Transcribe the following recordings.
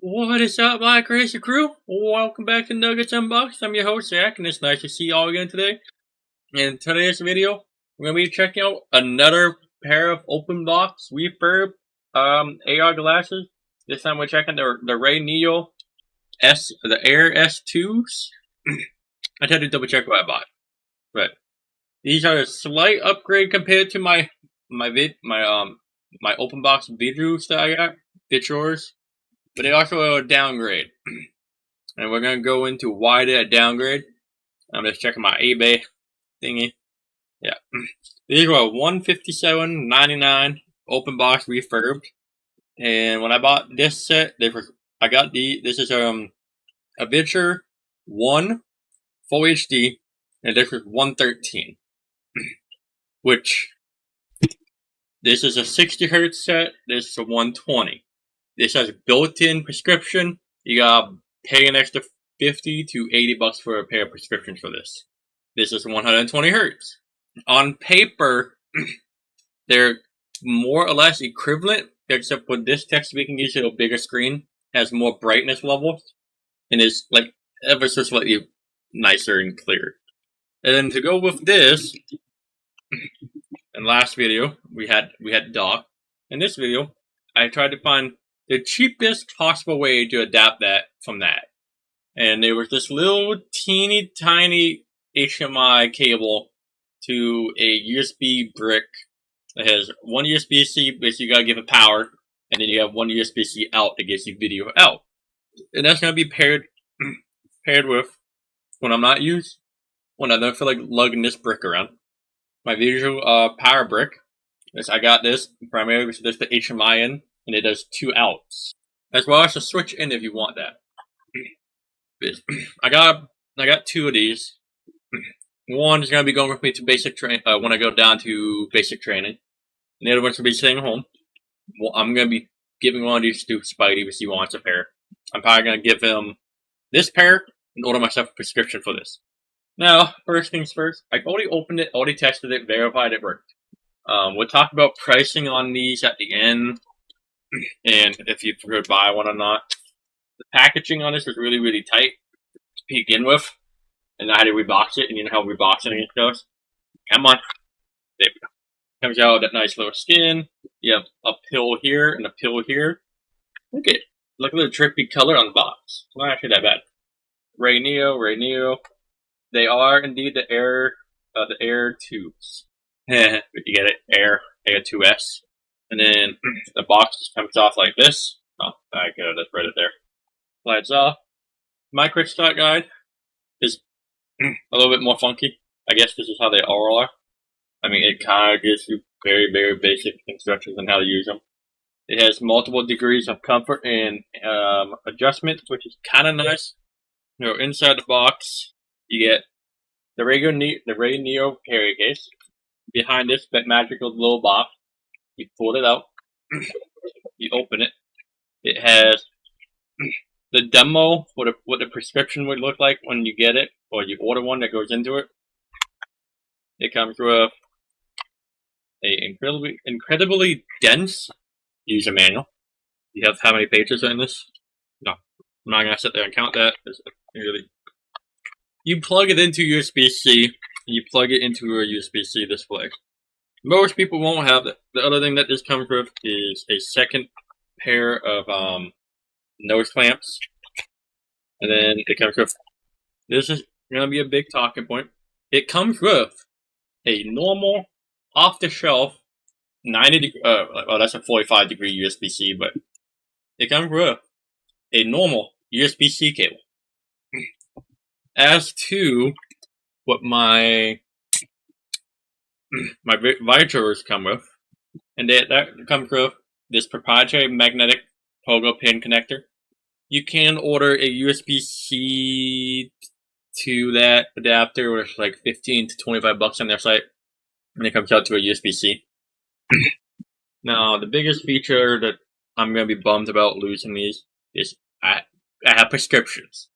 What is up, my crazy crew? Welcome back to Nuggets Unboxed. I'm your host, Zach, and it's nice to see y'all again today. In today's video, we're going to be checking out another pair of open box refurb AR glasses. This time we're checking the RayNeo the Air S2s. I had to double check what I bought, but these are a slight upgrade compared to my open box videos that I got, videos. But they also a downgrade. And we're going to go into why did I downgrade. I'm just checking my eBay thingy. Yeah. These were $157.99 open box refurbed. And when I bought this set, I got this is a Adventure 1 Full HD, and this was $113. Which, this is a 60 hertz set, this is a 120. This has a built-in prescription. You gotta pay an extra 50 to 80 bucks for a pair of prescriptions for this. This is 120 hertz. On paper, they're more or less equivalent, except with this text we can use a bigger screen, has more brightness levels, and is like ever so slightly nicer and clearer. And then to go with this, in last video we had Doc. In this video, I tried to find the cheapest possible way to adapt that from that. And there was this little teeny tiny HDMI cable to a USB brick that has one USB-C, which you gotta give it power, and then you have one USB-C out that gives you video out. And that's gonna be paired with, when I'm not used, when I don't feel like lugging this brick around, my visual power brick. I got this primarily because there's the HDMI in, and it does 2 outs, as well as a switch in if you want that. I got 2 of these. One is gonna be going with me to basic train when I go down to basic training, and the other one's gonna be staying home. Well, I'm gonna be giving one of these to Spidey because he wants a pair. I'm probably gonna give him this pair and order myself a prescription for this. Now, first things first, I've already opened it, already tested it, verified it worked. We'll talk about pricing on these at the end, and if you could buy one or not. The packaging on this is really, really tight to begin with, and I had to rebox it, and you know how reboxing goes? Come on. There we go. Comes out with that nice little skin. You have a pill here and a pill here. Look at the trippy color on the box. It's not actually that bad. RayNeo. They are indeed the Air 2s. But you get it, Air 2S. And then the box just comes off like this. Oh, I got it, right there. Slides off. My quick start guide is a little bit more funky. I guess this is how they all are. I mean, it kind of gives you very, very basic instructions on how to use them. It has multiple degrees of comfort and adjustment, which is kind of nice. You know, inside the box, you get the RayNeo carry case. Behind this, that magical little box, you pull it out, you open it. It has the demo for what the prescription would look like when you get it, or you order one that goes into it. It comes with a incredibly dense user manual. You have how many pages are in this? No, I'm not gonna sit there and count that. You plug it into USB-C, and you plug it into a USB-C display. Most people won't have that. The other thing that this comes with is a second pair of nose clamps. And then it comes with, this is going to be a big talking point. It comes with a normal, off-the-shelf, 90 well, that's a 45 degree USB-C, but it comes with a normal USB-C cable. As to what my vitros come with, and that comes with this proprietary magnetic pogo pin connector. You can order a USB-C to that adapter, which is like 15 to 25 bucks on their site, and it comes out to a USB-C. Now, the biggest feature that I'm going to be bummed about losing these is I have prescriptions.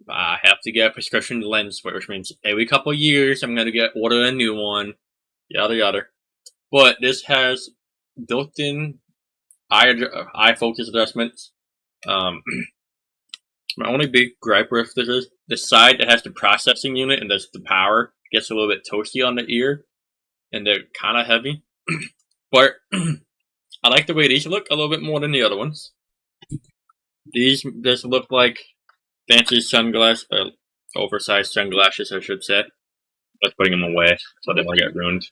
I have to get a prescription lens, which means every couple years I'm going to order a new one, yada yada. But this has built-in eye focus adjustments. My only big gripe with this is the side that has the processing unit and does the power gets a little bit toasty on the ear, and they're kind of heavy. But I like the way these look a little bit more than the other ones. These just look like fancy sunglasses, oversized sunglasses, I should say. Let's putting them away so they don't get ruined.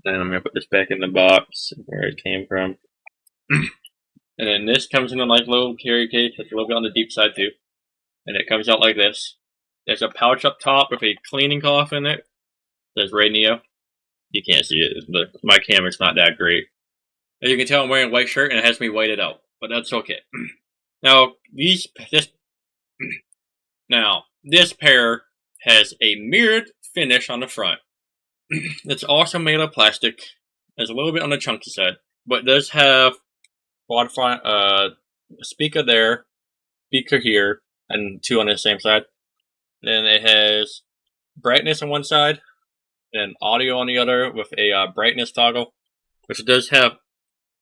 Then I'm gonna put this back in the box where it came from. And then this comes in a nice little carry case that's a little bit on the deep side too. And it comes out like this. There's a pouch up top with a cleaning cloth in it. There's RayNeo. You can't see it, but my camera's not that great. As you can tell, I'm wearing a white shirt and it has me whited out, but that's okay. Now this pair has a mirrored finish on the front. It's also made of plastic. It's a little bit on the chunky side, but it does have front a speaker there, speaker here, and two on the same side. Then it has brightness on one side, and audio on the other with a brightness toggle, which it does have.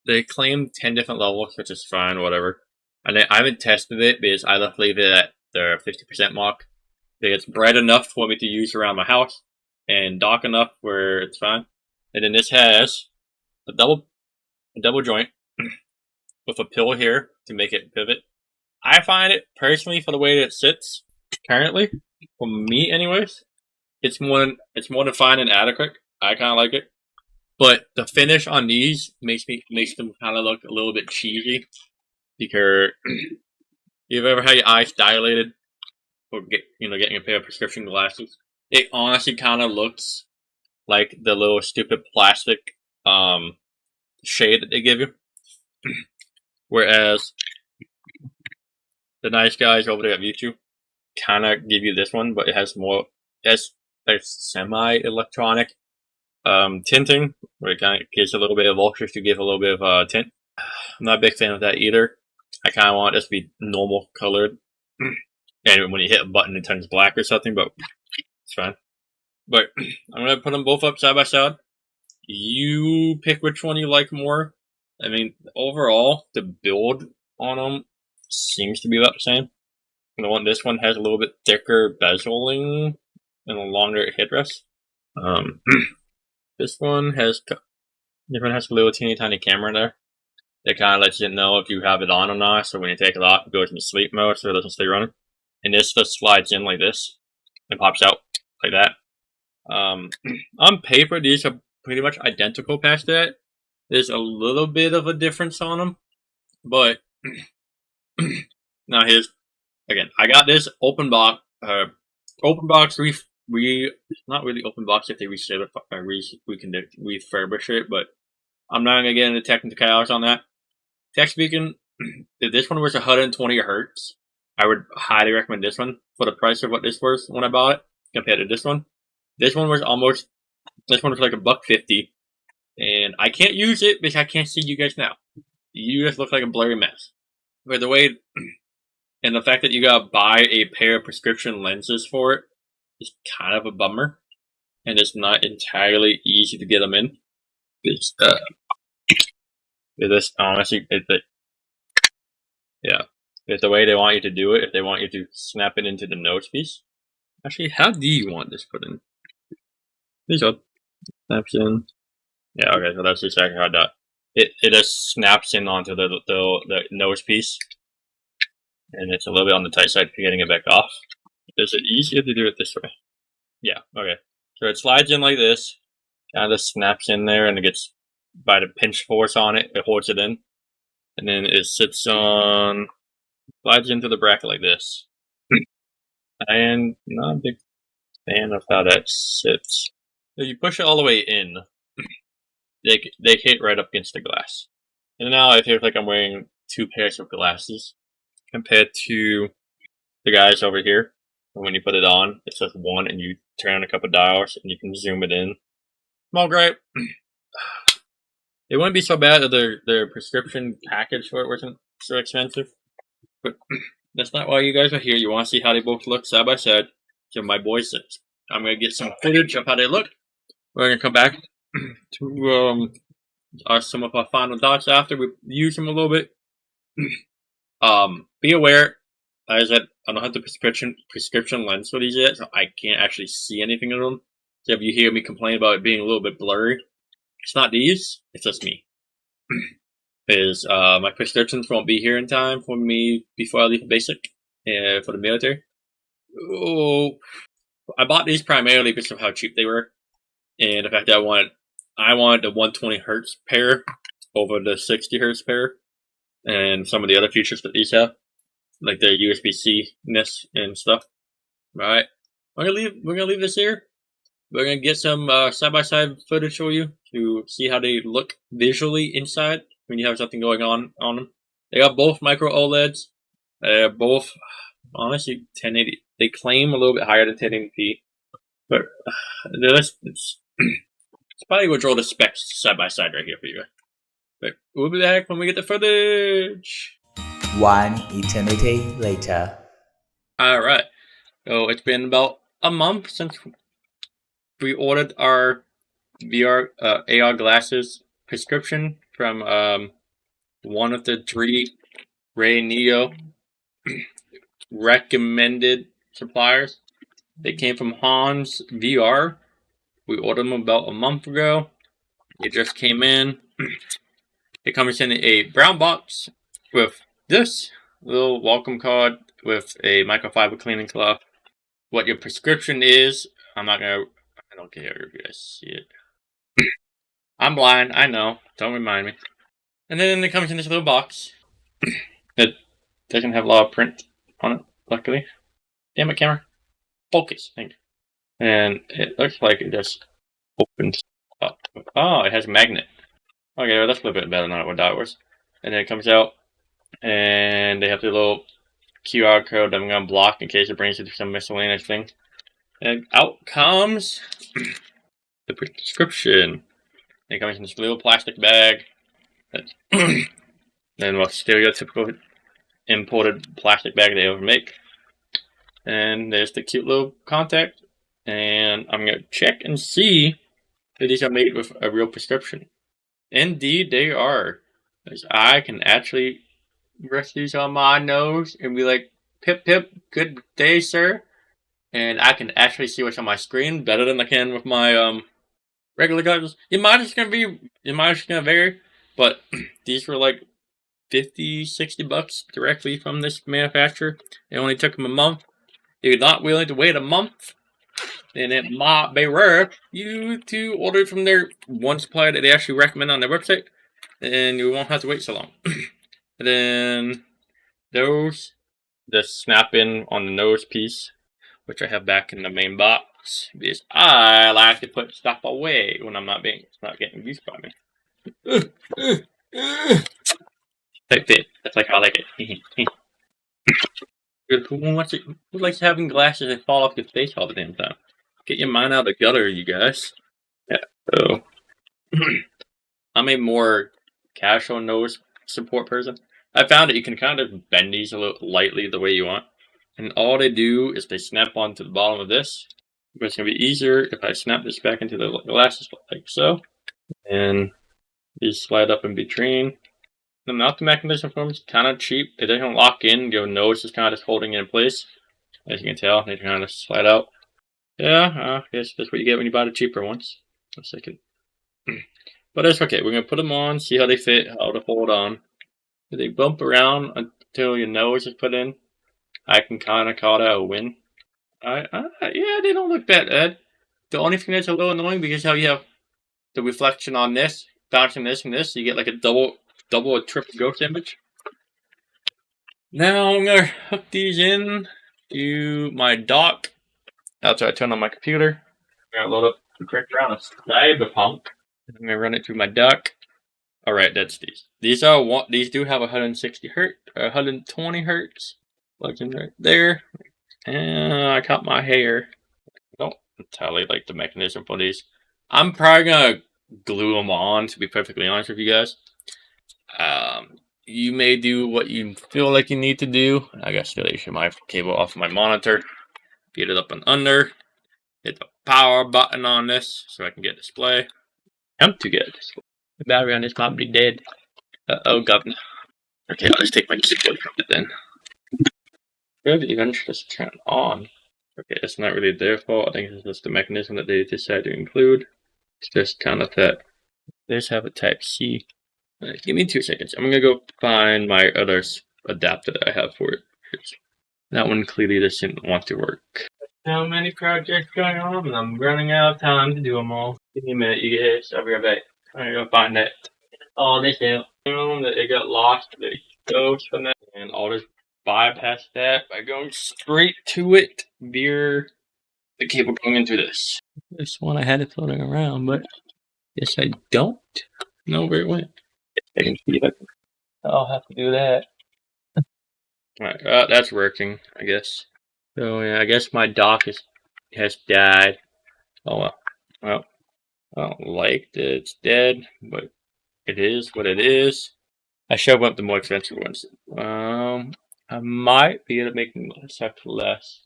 They claim 10 different levels, which is fine, whatever. And I haven't tested it because I left leave it at the 50% mark. It's bright enough for me to use around my house, and dark enough where it's fine. And then this has a double joint with a pillow here to make it pivot. I find it personally, for the way that it sits currently, for me anyways, it's more than fine and adequate. I kind of like it, but the finish on these makes them kind of look a little bit cheesy. Because you've ever had your eyes dilated or getting a pair of prescription glasses, it honestly kind of looks like the little stupid plastic shade that they give you. Whereas the nice guys over there at YouTube kind of give you this one, but it has like semi-electronic tinting, where it kind of gives a little bit of voltage to give a little bit of tint. I'm not a big fan of that either. I kind of want this to be normal colored, and when you hit a button it turns black or something, but it's fine. But I'm going to put them both up side by side. You pick which one you like more. I mean, overall, the build on them seems to be about the same. This one has a little bit thicker bezeling and a longer headrest. This one has a little teeny tiny camera there. That kind of lets you know if you have it on or not, so when you take it off, it goes into sleep mode so it doesn't stay running. And this just slides in like this. It pops out like that. On paper, these are pretty much identical past that. There's a little bit of a difference on them, but now here's, again, I got this open box, not really open box if they resell it, we can refurbish it, but I'm not going to get into technicalities on that. Tech speaking, if this one was 120 Hz, I would highly recommend this one for the price of what this was when I bought it compared to this one. This one was like $150, and I can't use it because I can't see you guys now. You just look like a blurry mess. But and the fact that you gotta buy a pair of prescription lenses for it is kind of a bummer, and it's not entirely easy to get them in. This honestly, it's the way they want you to do it. If they want you to snap it into the nose piece. Actually, how do you want this put in? These are snaps in. Yeah, okay, so that's exactly how that. It just snaps in onto the nose piece, and it's a little bit on the tight side for getting it back off. Is it easier to do it this way? Yeah, okay. So it slides in like this, kind of snaps in there, and it gets, by the pinch force on it, it holds it in. And then it sits on, slides into the bracket like this. And not a big fan of how that sits. If you push it all the way in, they hit right up against the glass. And now I feel like I'm wearing two pairs of glasses compared to the guys over here. And when you put it on, it's just one, and you turn a couple dials, and you can zoom it in. Small gripe. It wouldn't be so bad if their prescription package for it wasn't so expensive. But that's not why you guys are here. You want to see how they both look side by side. So my boys said, I'm going to get some footage of how they look. We're going to come back to some of our final thoughts after we use them a little bit. Be aware, as I said, I don't have the prescription lens for these yet, so I can't actually see anything in them. So if you hear me complain about it being a little bit blurry, it's not these, it's just me. My prescriptions won't be here in time for me before I leave for basic for the military. Oh, I bought these primarily because of how cheap they were, and the fact that I wanted the 120 hertz pair over the 60 hertz pair, and some of the other features that these have, like the USB-C-ness and stuff. Right, we're gonna leave this here. We're gonna get some side-by-side footage for you to see how they look visually inside when you have something going on them. They got both micro OLEDs. They're both honestly 1080. They claim a little bit higher than 1080p, but it's probably gonna draw the specs side by side right here for you. But we'll be back when we get the footage. One eternity later. Alright. So it's been about a month since we ordered our VR AR glasses prescription from one of the 3 RayNeo recommended suppliers. They came from Hans VR. We ordered them about a month ago. It just came in. It comes in a brown box with this little welcome card with a microfiber cleaning cloth. What your prescription is, I don't care if you guys see it. I'm blind, I know. Don't remind me. And then it comes in this little box. It doesn't have a lot of print on it, luckily. Damn it, camera. Focus. Thank you. And it looks like it just opens up. Oh, it has a magnet. Okay, well, that's a little bit better than what that was. And then it comes out, and they have the little QR code that I'm going to block in case it brings you to some miscellaneous thing. And out comes the prescription. It comes in this little plastic bag. Then what stereotypical imported plastic bag they ever make. And there's the cute little contact. And I'm going to check and see if these are made with a real prescription. Indeed, they are. Because I can actually rest these on my nose and be like, pip pip, good day, sir. And I can actually see what's on my screen better than I can with my regular goggles. It might just gonna vary, but these were like $50-$60 directly from this manufacturer. It only took them a month. If you're not willing to wait a month, then it might be rare you to order from their one supplier that they actually recommend on their website, and you won't have to wait so long. And then those just snap in on the nose piece, which I have back in the main box because I like to put stuff away when it's not getting used by me. Like this. That's like how I like it. Who likes having glasses that fall off your face all the damn time? Get your mind out of the gutter, you guys. Yeah, so I'm a more casual nose support person. I found that you can kind of bend these a little lightly the way you want. And all they do is they snap onto the bottom of this. But it's going to be easier if I snap this back into the glasses like so. And these slide up in between. The mouth mechanism for them is kind of cheap. It doesn't lock in. Your nose is kind of just holding it in place. As you can tell, they kind of slide out. Yeah, I guess that's what you get when you buy the cheaper ones. A second. But that's okay. We're going to put them on, see how they fit, how to hold on. If they bump around until your nose is put in, I can kind of call that a win. Yeah, they don't look that bad. The only thing that's a little annoying because how you have the reflection on this, bouncing this and this, you get like a double or triple ghost image. Now I'm going to hook these in to my dock. After I turn on my computer, I'm going to load up the correct round of Cyberpunk. I'm going to run it through my dock. Alright, that's these. These do have 160 hertz, 120 hertz. Plugged in right there. And I cut my hair. I don't entirely like the mechanism for these. I'm probably gonna glue them on, to be perfectly honest with you guys. You may do what you feel like you need to do. I got to issue my cable off my monitor. Get it up and under. Hit the power button on this so I can get display. Attempt to get display. The battery on this might be dead. Uh-oh, governor. Okay, I'll just take my keyboard from it then. Should eventually just turn on. Okay, it's not really their fault. I think it's just the mechanism that they decided to include. It's just kind of that. Let's have a Type C. Give me 2 seconds. I'm gonna go find my other adapter that I have for it. That one clearly doesn't want to work. So many projects going on, and I'm running out of time to do them all. Give me a minute, you guys. I'll be right back. I'm gonna go find that. All this out. That it got lost. The ghost from that, and I'll just bypass that by going straight to it via the cable going into this. This one I had it floating around, but guess I don't know where it went. I can see it. I'll have to do that. Alright, that's working, I guess. So yeah, I guess my dock has died. Oh well. Well, I don't like that it's dead, but it is what it is. I should have went the more expensive ones. I might be able to make them suck less.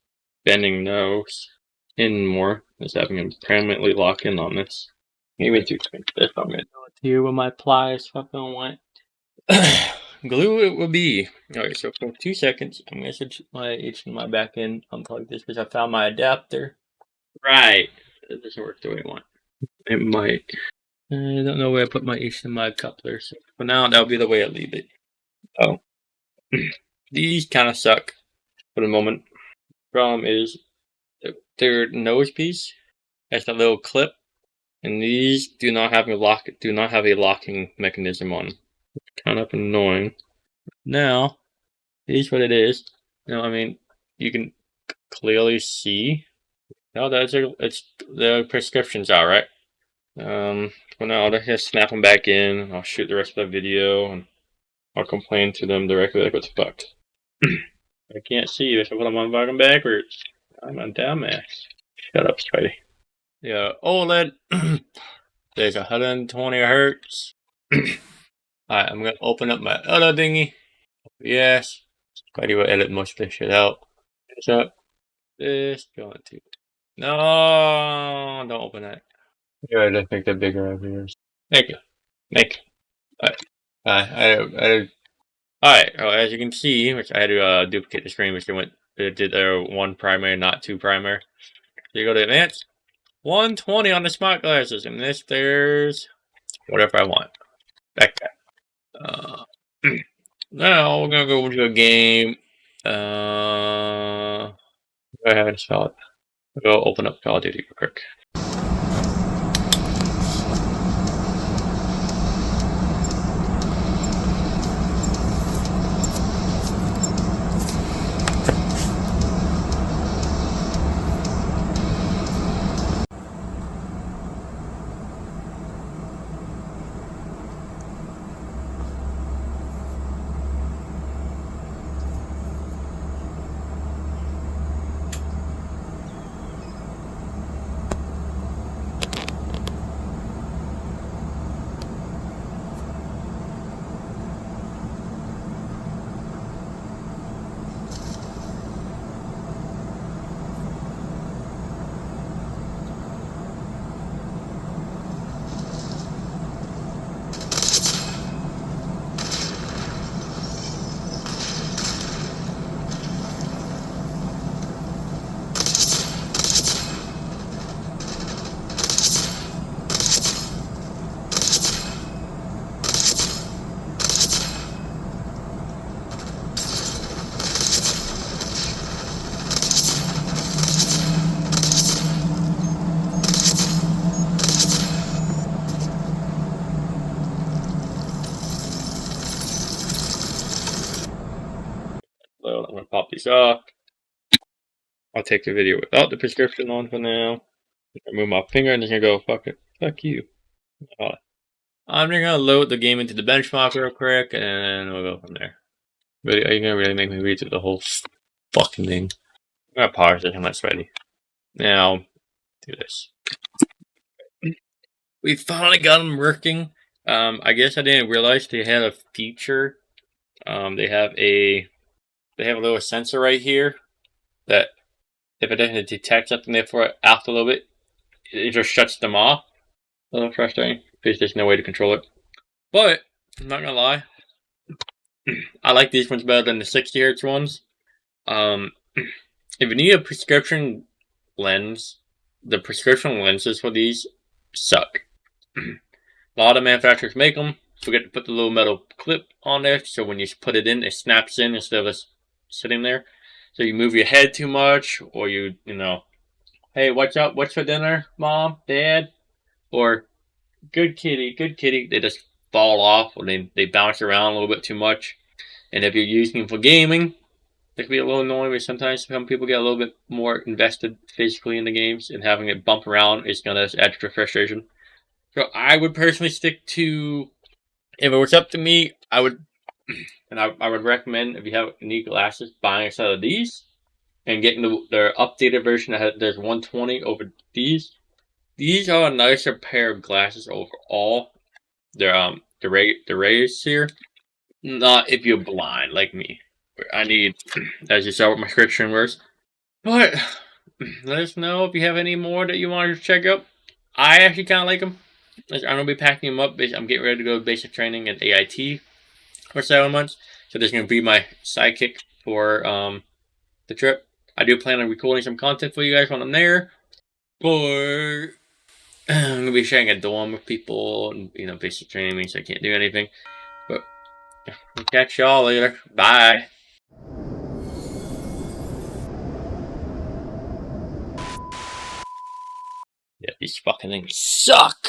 Bending those in more. Just having them permanently lock in on this. Maybe too expensive. I'm gonna do it here where my pliers fucking went. Glue it will be. Alright, so for 2 seconds, I'm gonna switch my HDMI back in, unplug this because I found my adapter. Right. It doesn't work the way I want. It might. I don't know where I put my HDMI coupler, so for now, that'll be the way I leave it. Oh. These kind of suck for the moment. Problem is, their nose piece has that little clip, and these do not have a locking mechanism on them. It's kind of annoying. Now, here's what it is. I mean, you can clearly see. No, it's the prescription's out, right? For now, I'll just snap them back in. I'll shoot the rest of the video, and I'll complain to them directly, like, what the fuck? I can't see you, so I'm on fucking backwards. I'm a dumbass. Shut up, Spidey. Yeah, OLED. There's 120 hertz. Alright, I'm gonna open up my other thingy. Yes. Spidey will edit most of this shit out. So, this going to. No, don't open that. Yeah, I just make that bigger over here. Thank you. Thank you. Alright, as you can see, which I had to duplicate the screen, which it did one primary, not 2 primary. So you go to advanced, 120 on the smart glasses, and this there's whatever I want. Backpack. Now we're gonna go into a game. I haven't installed. We'll go open up Call of Duty real quick. So I'm gonna pop these off. I'll take the video without the prescription on for now. Remove my finger and just gonna go, fuck it. Fuck you. I'm just gonna load the game into the benchmark real quick and we'll go from there. Really, are you gonna really make me read through the whole fucking thing? I'm gonna pause it and let's ready. Now, do this. We finally got them working. I guess I didn't realize they had a feature. They have a little sensor right here that if it doesn't detect something there for after a little bit, it just shuts them off. A little frustrating because there's no way to control it. But I'm not gonna lie, I like these ones better than the 60 Hz ones. If you need a prescription lens, the prescription lenses for these suck. A lot of manufacturers make them. Forget to put the little metal clip on there, so when you put it in, it snaps in instead of sitting there. So you move your head too much, or you know, hey, what's up? What's for dinner, mom, dad? Or good kitty, good kitty. They just fall off, or they bounce around a little bit too much. And if you're using them for gaming, it can be a little annoying, but sometimes some people get a little bit more invested physically in the games, and having it bump around is gonna add to frustration. So I would personally stick to, if it was up to me, I would, and I would recommend, if you have need glasses, buying a set of these and getting their updated version. There's 120 over these. These are a nicer pair of glasses overall. They're the rays here. Not if you're blind like me. I need, as you saw what my prescription was. But let us know if you have any more that you want to check out. I actually kind of like them. I'm going to be packing them up. I'm getting ready to go to basic training at AIT for 7 months. So this is going to be my sidekick for the trip. I do plan on recording some content for you guys when I'm there. But I'm going to be sharing a dorm with people. And, basic training means I can't do anything. But we'll catch y'all later. Bye. Yeah, these fucking things suck.